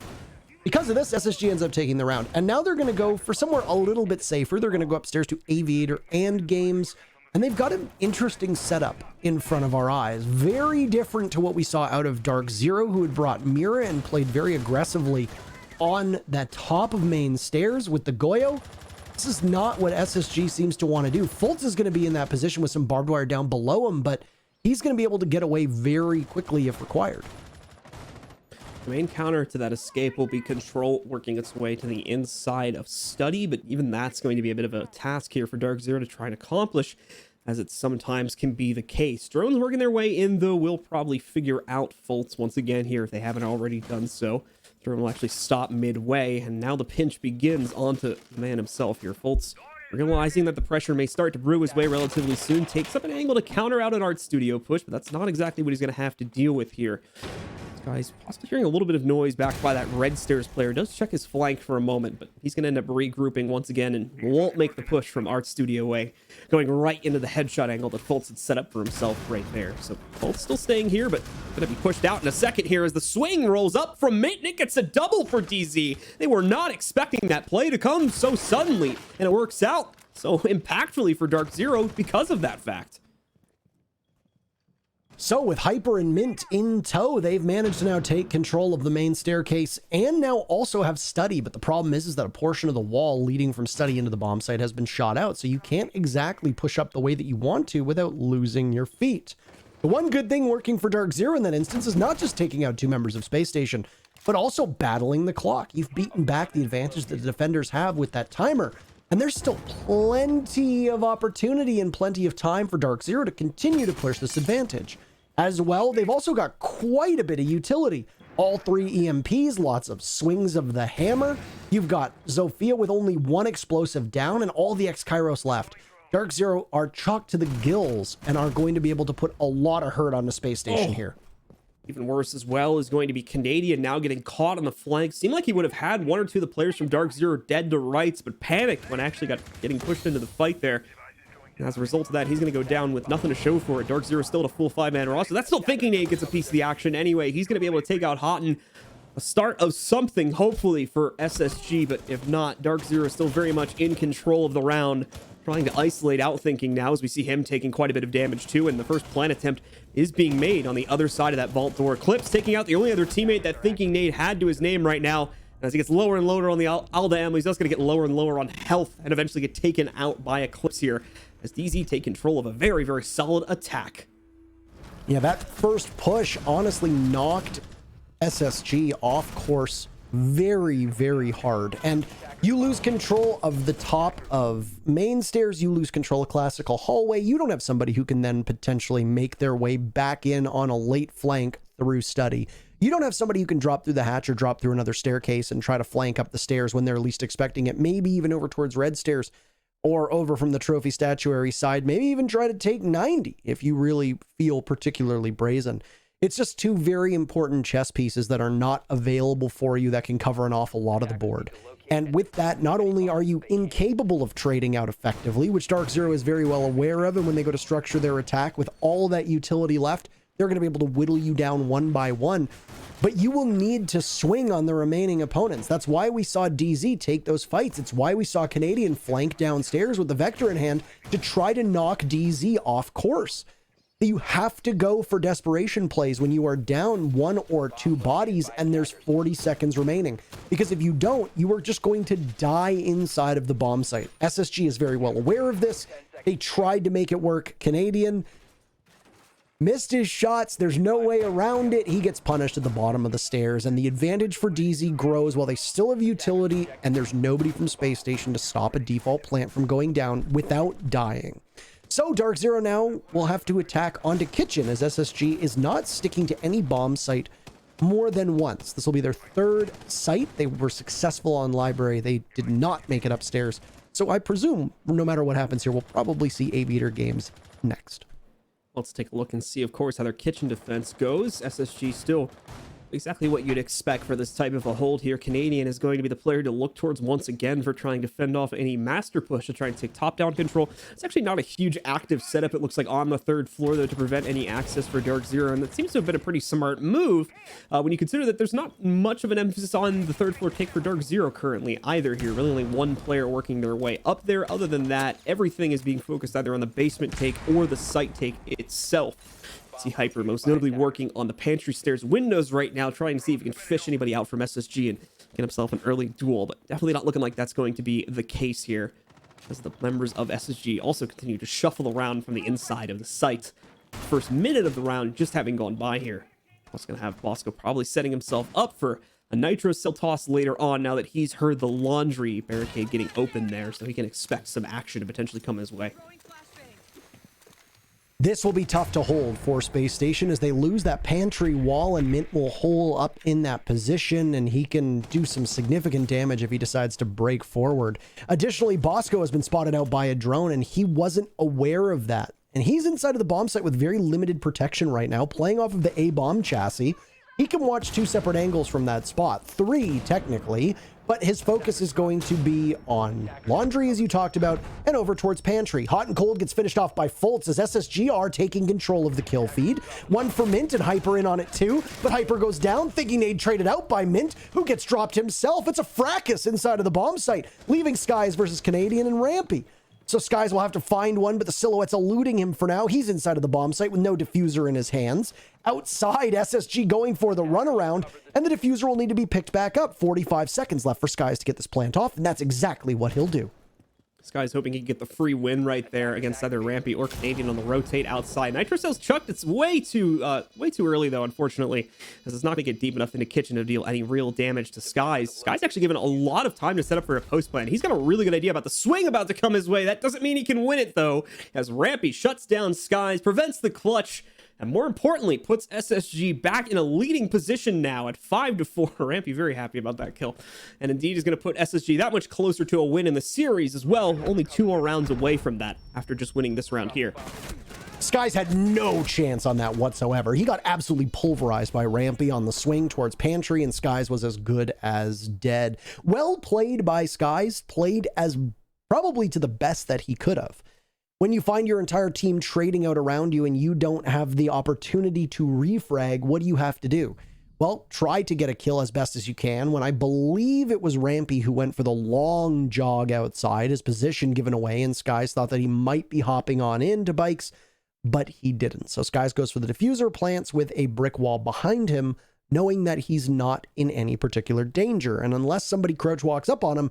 S2: because of this, SSG ends up taking the round. And now they're going to go for somewhere a little bit safer. They're going to go upstairs to Aviator and Games. And they've got an interesting setup in front of our eyes. Very different to what we saw out of DarkZero, who had brought Mira and played very aggressively on that top of main stairs with the Goyo. This is not what SSG seems to want to do. Fultz is going to be in that position with some barbed wire down below him, but he's going to be able to get away very quickly if required.
S1: The main counter to that escape will be Control working its way to the inside of Study, but even that's going to be a bit of a task here for DarkZero to try and accomplish, as it sometimes can be the case. Drones working their way in, though, will probably figure out Fultz once again here if they haven't already done so. Drone will actually stop midway, and now the pinch begins onto the man himself here. Fultz, realizing that the pressure may start to brew his way relatively soon, takes up an angle to counter out an Art Studio push, but that's not exactly what he's going to have to deal with here. Guys, possibly hearing a little bit of noise back by that red stairs player. Does check his flank for a moment, but he's going to end up regrouping once again and won't make the push from Art Studio way, going right into the headshot angle that Fultz had set up for himself right there. So Fultz still staying here, but going to be pushed out in a second here as the swing rolls up from Mitnick. It's a double for DZ. They were not expecting that play to come so suddenly, and it works out so impactfully for DarkZero because of that fact.
S2: So with Hyper and Mint in tow, they've managed to now take control of the main staircase and now also have Study. But the problem is that a portion of the wall leading from Study into the bomb site has been shot out. So you can't exactly push up the way that you want to without losing your feet. The one good thing working for DarkZero in that instance is not just taking out 2 members of Spacestation, but also battling the clock. You've beaten back the advantage that the defenders have with that timer. And there's still plenty of opportunity and plenty of time for DarkZero to continue to push this advantage. As well, they've also got quite a bit of utility. All 3 EMPs, lots of swings of the hammer. You've got Zofia with only 1 explosive down and all the X-Kairos left. DarkZero are chocked to the gills and are going to be able to put a lot of hurt on the space station here.
S1: Even worse as well is going to be Canadian now getting caught on the flank. Seemed like he would have had 1 or 2 of the players from DarkZero dead to rights, but panicked when actually getting pushed into the fight there. And as a result of that, he's going to go down with nothing to show for it. DarkZero still at a full 5-man roster. That's still thinking Nate gets a piece of the action anyway. He's going to be able to take out Houghton. A start of something, hopefully, for SSG, but if not, DarkZero is still very much in control of the round, trying to isolate Outthinking now as we see him taking quite a bit of damage too, and the first plant attempt is being made on the other side of that vault door. Clips taking out the only other teammate that Thinking Nate had to his name right now. As he gets lower and lower on the Alda ammo, he's just going to get lower and lower on health and eventually get taken out by Eclipse here as DZ take control of a very, very solid attack.
S2: Yeah, that first push honestly knocked SSG off course very, very hard. And you lose control of the top of main stairs, you lose control of classical hallway. You don't have somebody who can then potentially make their way back in on a late flank through Study. You don't have somebody who can drop through the hatch or drop through another staircase and try to flank up the stairs when they're least expecting it. Maybe even over towards red stairs or over from the trophy statuary side. Maybe even try to take 90 if you really feel particularly brazen. It's just 2 very important chess pieces that are not available for you that can cover an awful lot of the board. And with that, not only are you incapable of trading out effectively, which DarkZero is very well aware of, and when they go to structure their attack with all that utility left, they're going to be able to whittle you down 1 by 1, but you will need to swing on the remaining opponents. That's why we saw DZ take those fights. It's why we saw Canadian flank downstairs with the Vector in hand to try to knock DZ off course. that you have to go for desperation plays when you are down 1 or 2 bodies and there's 40 seconds remaining. Because if you don't, you are just going to die inside of the bomb site. SSG is very well aware of this. They tried to make it work. Canadian missed his shots. There's no way around it. He gets punished at the bottom of the stairs, and the advantage for DZ grows while they still have utility, and there's nobody from Space Station to stop a default plant from going down without dying. So DarkZero now will have to attack onto Kitchen, as SSG is not sticking to any bomb site more than once. This will be their 3rd site. They were successful on Library. They did not make it upstairs. So I presume no matter what happens here, we'll probably see Aviator games next.
S1: Let's take a look and see, of course, how their kitchen defense goes. SSG still exactly what you'd expect for this type of a hold here. Canadian is going to be the player to look towards once again for trying to fend off any master push to try and take top-down control. It's actually not a huge active setup, it looks like, on the 3rd floor, though, to prevent any access for DarkZero, and that seems to have been a pretty smart move when you consider that there's not much of an emphasis on the 3rd floor take for DarkZero currently either here. Really only one player working their way up there. Other than that, everything is being focused either on the basement take or the site take itself. See Hyper most notably working on the pantry stairs windows right now, trying to see if he can fish anybody out from SSG and get himself an early duel, but definitely not looking like that's going to be the case here, as the members of SSG also continue to shuffle around from the inside of the site. First minute of the round just having gone by here. Also going to have Bosco probably setting himself up for a nitro cell toss later on, now that he's heard the laundry barricade getting open there, so he can expect some action to potentially come his way.
S2: This will be tough to hold for Space Station as they lose that pantry wall, and Mint will hole up in that position, and he can do some significant damage if he decides to break forward. Additionally, Bosco has been spotted out by a drone, and he wasn't aware of that. And he's inside of the bomb site with very limited protection right now, playing off of the A-bomb chassis. He can watch 2 separate angles from that spot, 3 technically, but his focus is going to be on laundry, as you talked about, and over towards pantry. Hot and cold gets finished off by Fultz as SSG are taking control of the kill feed. 1 for Mint and Hyper in on it too, but Hyper goes down, thinking they'd traded out by Mint, who gets dropped himself. It's a fracas inside of the bomb site, leaving Skies versus Canadian and Rampy. So Skies will have to find one, but the Silhouette's eluding him for now. He's inside of the bomb site with no diffuser in his hands. Outside, SSG going for the runaround, and the diffuser will need to be picked back up. 45 seconds left for Skies to get this plant off, and that's exactly what he'll do.
S1: Sky's hoping he can get the free win right there against either Rampy or Canadian on the rotate outside. Nitro Cell's chucked. It's way too early, though, unfortunately, as it's not going to get deep enough into Kitchen to deal any real damage to Skies. Sky's actually given a lot of time to set up for a post plan. He's got a really good idea about the swing about to come his way. That doesn't mean he can win it, though, as Rampy shuts down Skies, prevents the clutch, and more importantly, puts SSG back in a leading position now at 5-4. Rampy very happy about that kill. And indeed is going to put SSG that much closer to a win in the series as well. Only 2 more rounds away from that after just winning this round here.
S2: Skies had no chance on that whatsoever. He got absolutely pulverized by Rampy on the swing towards pantry, and Skies was as good as dead. Well played by Skies, played as probably to the best that he could have. When you find your entire team trading out around you and you don't have the opportunity to refrag, what do you have to do? Well, try to get a kill as best as you can. When I believe it was Rampy who went for the long jog outside, his position given away, and Skies thought that he might be hopping on into bikes, but he didn't. So Skies goes for the diffuser, plants with a brick wall behind him, knowing that he's not in any particular danger. And unless somebody crouch walks up on him,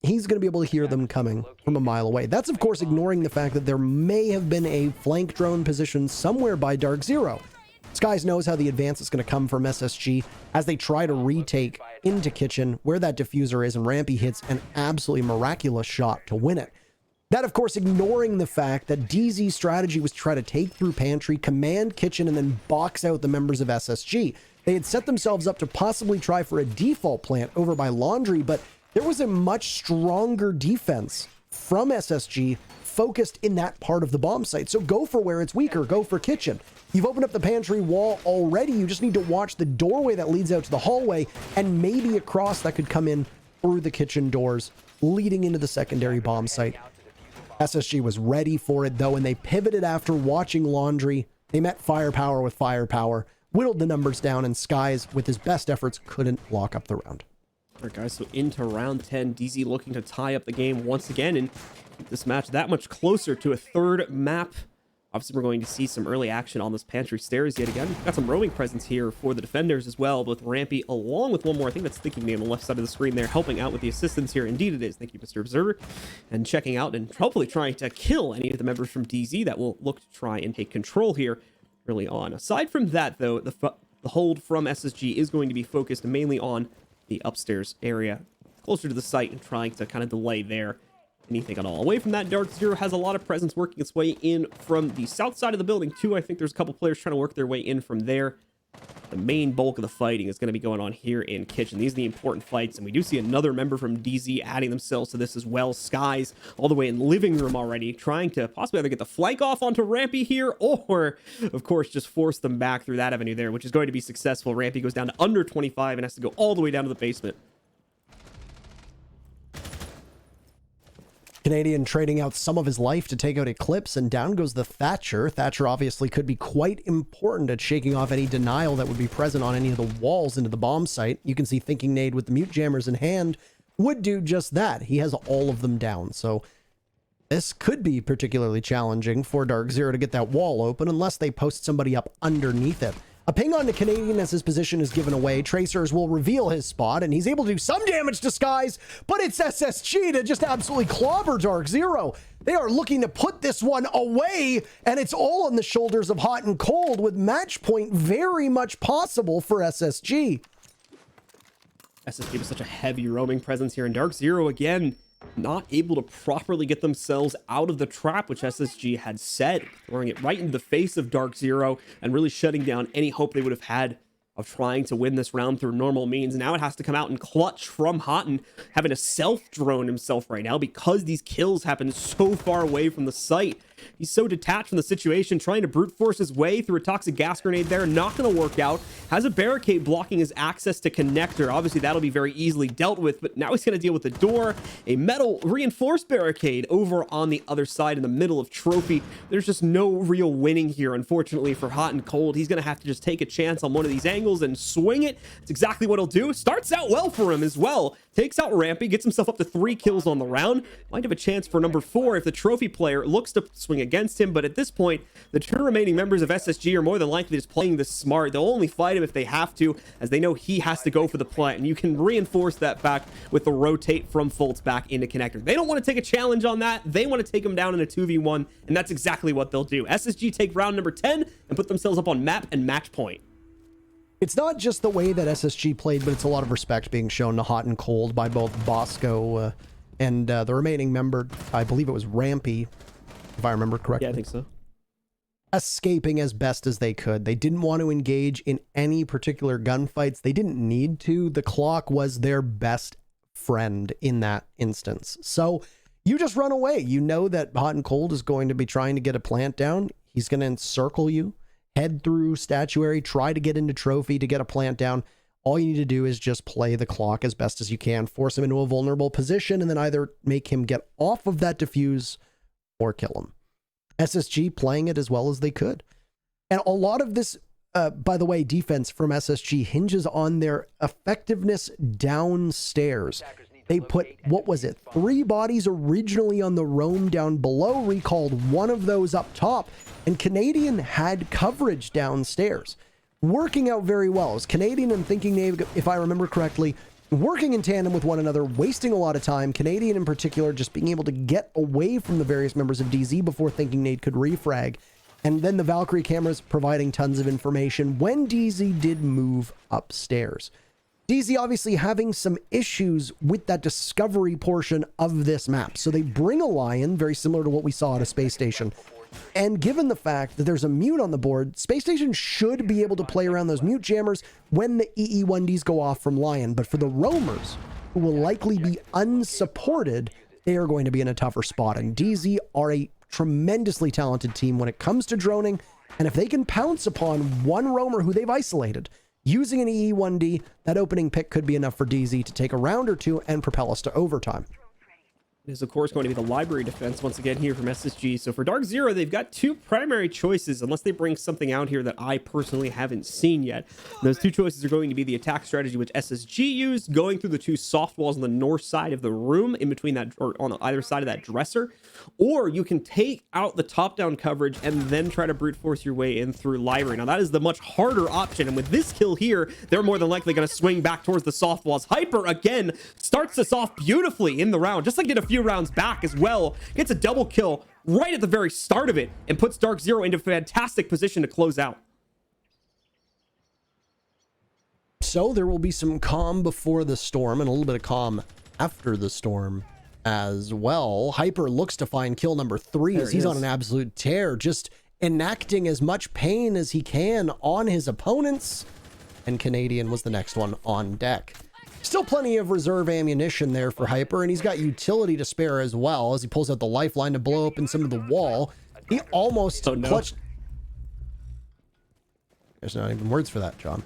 S2: he's going to be able to hear them coming from a mile away. That's, of course, ignoring the fact that there may have been a flank drone position somewhere by DarkZero. Skies knows how the advance is going to come from SSG as they try to retake into Kitchen, where that diffuser is, and Rampy hits an absolutely miraculous shot to win it. That, of course, ignoring the fact that DZ's strategy was to try to take through pantry, command Kitchen, and then box out the members of SSG. They had set themselves up to possibly try for a default plant over by laundry, but there was a much stronger defense from SSG focused in that part of the bomb site. So go for where it's weaker. Go for Kitchen. You've opened up the pantry wall already. You just need to watch the doorway that leads out to the hallway, and maybe a cross that could come in through the kitchen doors leading into the secondary bomb site. SSG was ready for it, though, and they pivoted after watching laundry. They met firepower with firepower, whittled the numbers down, and Skies, with his best efforts, couldn't lock up the round.
S1: All right, guys, so into round 10, DZ looking to tie up the game once again and keep this match that much closer to a 3rd map Obviously, we're going to see some early action on those pantry stairs yet again. Got some roaming presence here for the defenders as well, with Rampy along with one more. I think that's Thinking Name on the left side of the screen there, helping out with the assistance here. Indeed it is. Thank you, Mr. Observer. And checking out and hopefully trying to kill any of the members from DZ that will look to try and take control here early on. Aside from that, though, the hold from SSG is going to be focused mainly on the upstairs area, closer to the site, and trying to kind of delay there anything at all. Away from that, DarkZero has a lot of presence working its way in from the south side of the building too. I think there's a couple players trying to work their way in from there. The main bulk of the fighting is going to be going on here in Kitchen. These are the important fights, and we do see another member from DZ adding themselves to this as well. Skies all the way in living room already, trying to possibly either get the flank off onto Rampy here, or of course just force them back through that avenue there, which is going to be successful. Rampy goes down to under 25 and has to go all the way down to the basement.
S2: Canadian trading out some of his life to take out Eclipse, and down goes the Thatcher. Thatcher obviously could be quite important at shaking off any denial that would be present on any of the walls into the bomb site. You can see Thinking Nade with the mute jammers in hand would do just that. He has all of them down, so this could be particularly challenging for DarkZero to get that wall open unless they post somebody up underneath it. A ping on the Canadian as his position is given away. Tracers will reveal his spot, and he's able to do some damage to Skies, but it's SSG to just absolutely clobber DarkZero. They are looking to put this one away, and it's all on the shoulders of Hot and Cold, with match point very much possible for SSG.
S1: SSG with such a heavy roaming presence here, and DarkZero again not able to properly get themselves out of the trap which SSG had set, throwing it right into the face of DarkZero and really shutting down any hope they would have had of trying to win this round through normal means. Now it has to come out and clutch from Houghton, having to self-drone himself right now because these kills happen so far away from the site. He's so detached from the situation, trying to brute force his way through a toxic gas grenade there. Not going to work out. Has a barricade blocking his access to connector. Obviously, that'll be very easily dealt with, but now he's going to deal with the door. A metal reinforced barricade over on the other side in the middle of Trophy. There's just no real winning here, unfortunately, for Hot and Cold. He's going to have to just take a chance on one of these angles and swing it. It's exactly what he'll do. Starts out well for him as well. Takes out Rampy, gets himself up to 3 kills on the round. Might have a chance for number 4 if the Trophy player looks to swing against him, but at this point, the 2 remaining members of SSG are more than likely just playing this smart. They'll only fight him if they have to, as they know he has to go for the plant, and you can reinforce that back with the rotate from Fultz back into connector. They don't want to take a challenge on that. They want to take him down in a 2v1, and that's exactly what they'll do. SSG take round number 10 and put themselves up on map and match point.
S2: It's not just the way that SSG played, but it's a lot of respect being shown to Hot and Cold by both Bosco and the remaining member. I believe it was Rampy, if I remember correctly.
S1: Yeah, I think so.
S2: Escaping as best as they could. They didn't want to engage in any particular gunfights. They didn't need to. The clock was their best friend in that instance. So you just run away. You know that Hot and Cold is going to be trying to get a plant down. He's going to encircle you. Head through statuary, try to get into Trophy to get a plant down. All you need to do is just play the clock as best as you can, force him into a vulnerable position, and then either make him get off of that defuse or kill him. SSG playing it as well as they could. And a lot of this, by the way, defense from SSG hinges on their effectiveness downstairs. They put, what was it, 3 bodies originally on the roam down below, recalled 1 of those up top, and Canadian had coverage downstairs. Working out very well. As Canadian and Thinking Nave, if I remember correctly, working in tandem with one another, wasting a lot of time. Canadian in particular just being able to get away from the various members of DZ before Thinking Nade could refrag. And then the Valkyrie cameras providing tons of information when DZ did move upstairs. DZ obviously having some issues with that discovery portion of this map. So they bring a Lion, very similar to what we saw at a Space Station. And given the fact that there's a mute on the board, Space Station should be able to play around those mute jammers when the EE1Ds go off from Lion. But for the roamers, who will likely be unsupported, they are going to be in a tougher spot. And DZ are a tremendously talented team when it comes to droning. And if they can pounce upon one roamer who they've isolated, using an EE1D, that opening pick could be enough for DZ to take a round or 2 and propel us to overtime.
S1: is of course going to be the library defense once again here from SSG. So for DarkZero, they've got two primary choices, unless they bring something out here that I personally haven't seen yet. And those two choices are going to be the attack strategy which SSG used, going through the two soft walls on the north side of the room, in between that, or on either side of that dresser, or you can take out the top-down coverage and then try to brute force your way in through library. Now that is the much harder option, and with this kill here, they're more than likely going to swing back towards the soft walls. Hyper again starts this off beautifully in the round, just like did a few rounds back as well. Gets a double kill right at the very start of it and puts DarkZero into fantastic position to close out.
S2: So there will be some calm before the storm and a little bit of calm after the storm as well. Hyper looks to find kill number 3 as he's on an absolute tear, just enacting as much pain as he can on his opponents. And Canadian was the next one on deck. Still plenty of reserve ammunition there for Hyper, and he's got utility to spare as well as he pulls out the lifeline to blow open some of the wall. He almost clutched. There's not even words for that, John.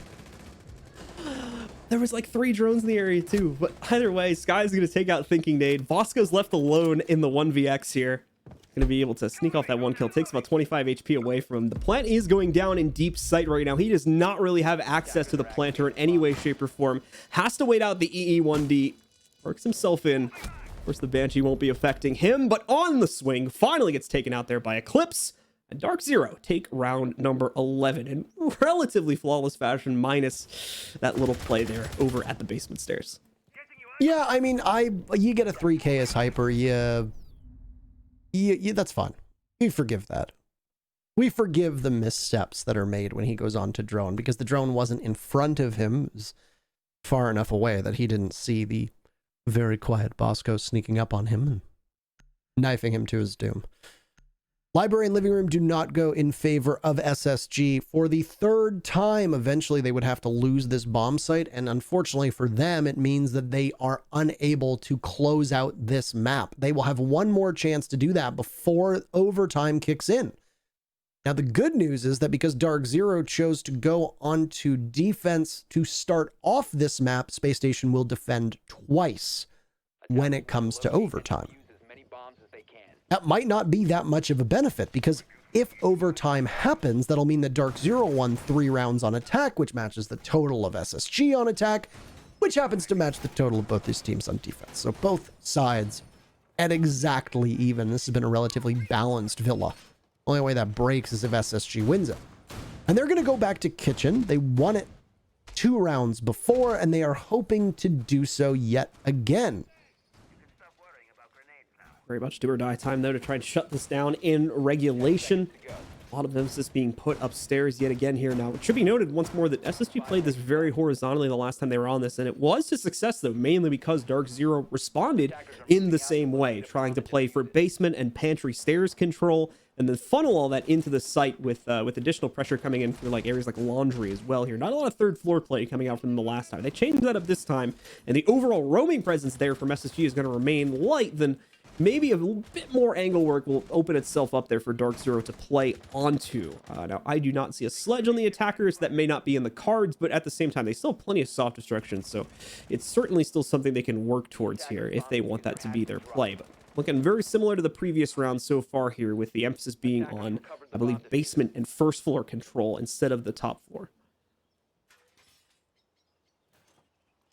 S1: There was like 3 drones in the area too, but either way, Sky's going to take out Thinking Nade. Bosco's left alone in the 1vx here. Going to be able to sneak off that one kill. Takes about 25 HP away from him. The plant is going down in deep sight right now. He does not really have access to the planter in any way, shape, or form. Has to wait out the EE1D. Works himself in. Of course, the Banshee won't be affecting him, but on the swing, finally gets taken out there by Eclipse. And DarkZero take round number 11 in relatively flawless fashion, minus that little play there over at the basement stairs.
S2: Yeah, I mean, you get a 3K as Hyper. Yeah, that's fine. We forgive that. We forgive the missteps that are made when he goes on to drone, because the drone wasn't in front of him. It was far enough away that he didn't see the very quiet Bosco sneaking up on him and knifing him to his doom. Library and living room do not go in favor of SSG. For the 3rd time, eventually they would have to lose this bomb site, and unfortunately for them, it means that they are unable to close out this map. They will have one more chance to do that before overtime kicks in. Now, the good news is that because DarkZero chose to go onto defense to start off this map, Spacestation will defend twice when it comes to overtime. That might not be that much of a benefit, because if overtime happens, that'll mean that DarkZero won 3 rounds on attack, which matches the total of SSG on attack, which happens to match the total of both these teams on defense. So both sides at exactly even. This has been a relatively balanced villa. Only way that breaks is if SSG wins it. And they're going to go back to kitchen. They won it 2 rounds before, and they are hoping to do so yet again.
S1: Very much do or die time, though, to try and shut this down in regulation. A lot of emphasis being put upstairs yet again here. Now, it should be noted once more that SSG played this very horizontally the last time they were on this, and it was a success, though, mainly because DarkZero responded in the same way, trying to play for basement and pantry stairs control, and then funnel all that into the site with additional pressure coming in through like areas like laundry as well here. Not a lot of 3rd floor play coming out from them the last time. They changed that up this time, and the overall roaming presence there from SSG is going to remain light. Then maybe a bit more angle work will open itself up there for DarkZero to play onto. Now, I do not see a sledge on the attackers. That may not be in the cards, but at the same time, they still have plenty of soft destruction, so it's certainly still something they can work towards here if they want that to be their play. But looking very similar to the previous round so far here, with the emphasis being on, I believe, basement and 1st floor control instead of the top floor.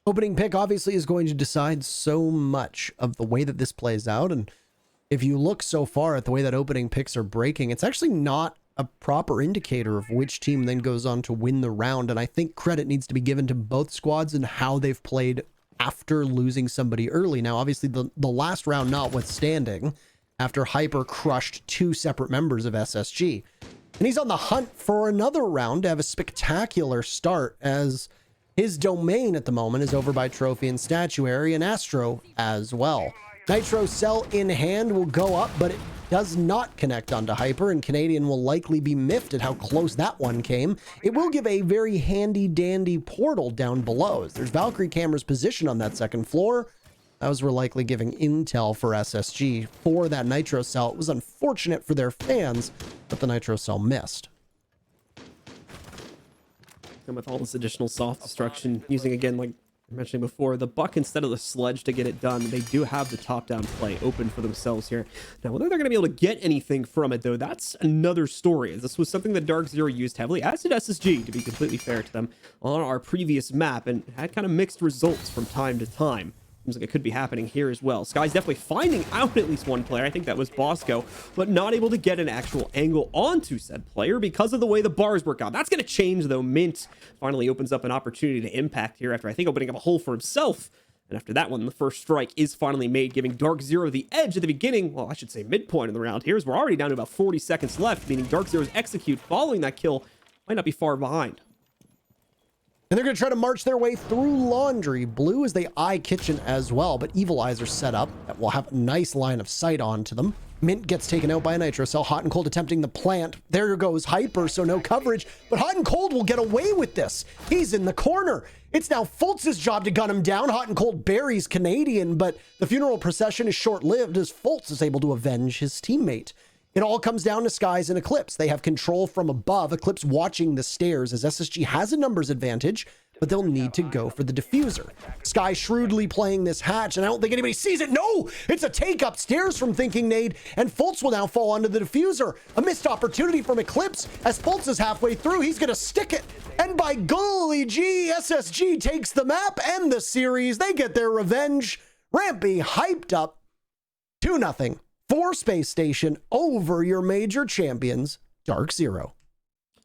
S2: Opening pick obviously is going to decide so much of the way that this plays out. And if you look so far at the way that opening picks are breaking, it's actually not a proper indicator of which team then goes on to win the round. And I think credit needs to be given to both squads and how they've played after losing somebody early. Now, obviously, the last round notwithstanding, after Hyper crushed 2 separate members of SSG. And he's on the hunt for another round to have a spectacular start, as his domain at the moment is over by Trophy and Statuary and Astro as well. Nitro Cell in hand will go up, but it does not connect onto Hyper, and Canadian will likely be miffed at how close that one came. It will give a very handy-dandy portal down below, as there's Valkyrie cameras positioned on that 2nd floor. Those were likely giving intel for SSG for that Nitro Cell. It was unfortunate for their fans, but the Nitro Cell missed.
S1: And with all this additional soft destruction, using again like mentioning before, the Buck instead of the Sledge to get it done, they do have the top-down play open for themselves here. Now, whether they're going to be able to get anything from it, though, that's another story. This was something that DarkZero used heavily, as did SSG, to be completely fair to them, on our previous map, and had kind of mixed results from time to time. Seems like it could be happening here as well. Sky's definitely finding out at least one player. I think that was Bosco, but not able to get an actual angle onto said player because of the way the bars work out. That's going to change, though. Mint finally opens up an opportunity to impact here after, I think, opening up a hole for himself. And after that one, the first strike is finally made, giving DarkZero the edge at the beginning. Well, I should say midpoint of the round here, as we're already down to about 40 seconds left, meaning DarkZero's execute following that kill might not be far behind.
S2: And they're going to try to march their way through Laundry. Blue as they eye Kitchen as well, but Evil Eyes are set up that will have a nice line of sight onto them. Mint gets taken out by a Nitro Cell. Hot and Cold attempting the plant. There goes Hyper, so no coverage. But Hot and Cold will get away with this. He's in the corner. It's now Fultz's job to gun him down. Hot and Cold buries Canadian, but the funeral procession is short-lived as Fultz is able to avenge his teammate. It all comes down to Skies and Eclipse. They have control from above. Eclipse watching the stairs as SSG has a numbers advantage, but they'll need to go for the diffuser. Sky shrewdly playing this hatch, and I don't think anybody sees it. No! It's a take upstairs from Thinking Nade, and Fultz will now fall onto the diffuser. A missed opportunity from Eclipse. As Fultz is halfway through, he's going to stick it. And by golly gee, SSG takes the map and the series. They get their revenge. Rampy hyped up 2-0. For Space Station over your major champions, DarkZero.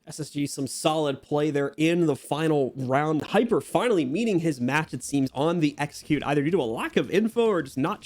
S1: SSG, some solid play there in the final round. Hyper finally meeting his match, it seems, on the execute, either due to a lack of info or just not